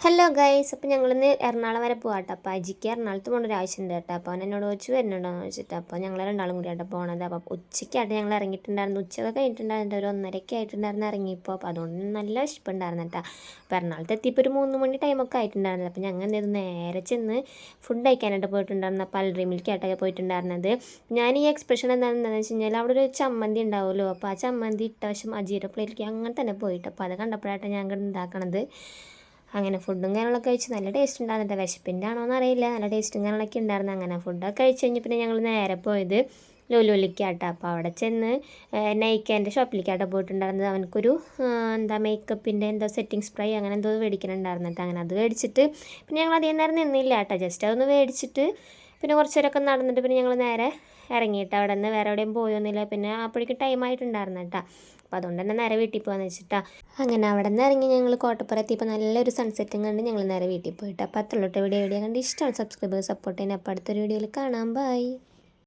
Hello guys, അപ്പോൾ ഞങ്ങളിന്ന് എറണാകുളം വരെ പോകാട്ടോ. അപ്പോൾ അജിക്ക് എറണാകുളത്ത് പോകേണ്ട ഒരു ആവശ്യമുണ്ട് കേട്ടോ. അപ്പോൾ അവൻ എന്നോട് ചോദിച്ചു വരുന്നുണ്ടോയെന്ന് ചോദിച്ചിട്ട്, അപ്പോൾ ഞങ്ങൾ രണ്ടാളും കൂടിയാട്ടോ പോകണത്. അപ്പോൾ ഉച്ചയ്ക്കായിട്ട് ഞങ്ങൾ ഇറങ്ങിയിട്ടുണ്ടായിരുന്നു. ഉച്ചയൊക്കെ കഴിഞ്ഞിട്ടുണ്ടായിരുന്നു, ഒരു 1:30 ആയിട്ടുണ്ടായിരുന്നു ഇറങ്ങിയപ്പോൾ. അപ്പോൾ അതുകൊണ്ട് നല്ല വിശപ്പുണ്ടായിരുന്നു കേട്ടോ. അപ്പോൾ എറണാകുളത്ത് എത്തിയപ്പോൾ ഒരു 3 മണി ടൈമൊക്കെ ആയിട്ടുണ്ടായിരുന്നു. അപ്പോൾ ഞങ്ങൾ എന്ത് ചെയ്തു, നേരെ ചെന്ന് ഫുഡ് കഴിക്കാനായിട്ട് പോയിട്ടുണ്ടായിരുന്നു. പൾട്രി മിൽക്കായിട്ടൊക്കെ പോയിട്ടുണ്ടായിരുന്നത്. ഞാൻ ഈ എക്സ്പ്രഷൻ എന്താണെന്ന് വെച്ച് കഴിഞ്ഞാൽ, അവിടെ ഒരു ചമ്മന്തി ഉണ്ടാവുമല്ലോ, അപ്പോൾ ആ ചമ്മന്തി ഇട്ട വശം അജിയുടെ പ്ലേറ്റിലേക്ക് അങ്ങനെ തന്നെ പോയിട്ട്, അപ്പോൾ അത് കണ്ടപ്പോഴായിട്ട് ഞാൻ ഉണ്ടാക്കണത്. അങ്ങനെ ഫുഡും കാര്യങ്ങളൊക്കെ കഴിച്ച് നല്ല ടേസ്റ്റ് ഉണ്ടായിരുന്നിട്ട്. വിശപ്പിൻ്റെ ആണോ എന്നറിയില്ല, നല്ല ടേസ്റ്റും കാര്യങ്ങളൊക്കെ ഉണ്ടായിരുന്നു. അങ്ങനെ ഫുഡൊക്കെ കഴിച്ച് കഴിഞ്ഞ് പിന്നെ ഞങ്ങൾ നേരെ പോയത് ലുലുവിലേക്കാട്ടോ. അപ്പോൾ അവിടെ ചെന്ന് നൈക്കേൻ്റെ ഷോപ്പിലേക്കാട്ടോ പോയിട്ടുണ്ടായിരുന്നത്. അവനക്കൊരു മേക്കപ്പിൻ്റെ എന്തോ സെറ്റിംഗ് സ്പ്രേ അങ്ങനെ എന്തോ മേടിക്കണുണ്ടായിരുന്നു കേട്ടോ. അങ്ങനെ അത് മേടിച്ചിട്ട് പിന്നെ ഞങ്ങൾ അധികം നേരം നിന്നില്ല കേട്ടോ. ജസ്റ്റ് അതൊന്ന് മേടിച്ചിട്ട് പിന്നെ കുറച്ച് നേരമൊക്കെ നടന്നിട്ട് പിന്നെ ഞങ്ങൾ നേരെ ഇറങ്ങിയിട്ട് അവിടെ നിന്ന് വേറെ എവിടെയും പോയൊന്നുമില്ല. പിന്നെ അപ്പോഴേക്കും ടൈം ആയിട്ടുണ്ടായിരുന്നു കേട്ടോ. അപ്പോൾ അതുകൊണ്ട് തന്നെ നേരെ വീട്ടിൽ പോകാമെന്ന് വെച്ചിട്ടാ. അങ്ങനെ അവിടെ നിന്ന് ഇറങ്ങി ഞങ്ങൾ കോട്ടപ്പുറം എത്തിയപ്പോൾ നല്ലൊരു സൺസെറ്റും കണ്ട് ഞങ്ങൾ നേരെ വീട്ടിൽ പോയിട്ട്. അപ്പോൾ അത്രയുള്ള വീഡിയോ കണ്ട് ഇഷ്ടമാണ് സബ്സ്ക്രൈബേഴ്സ് സപ്പോർട്ട് ചെയ്യുന്നത്. അപ്പോൾ അടുത്തൊരു വീഡിയോയിൽ കാണാം. ബൈ.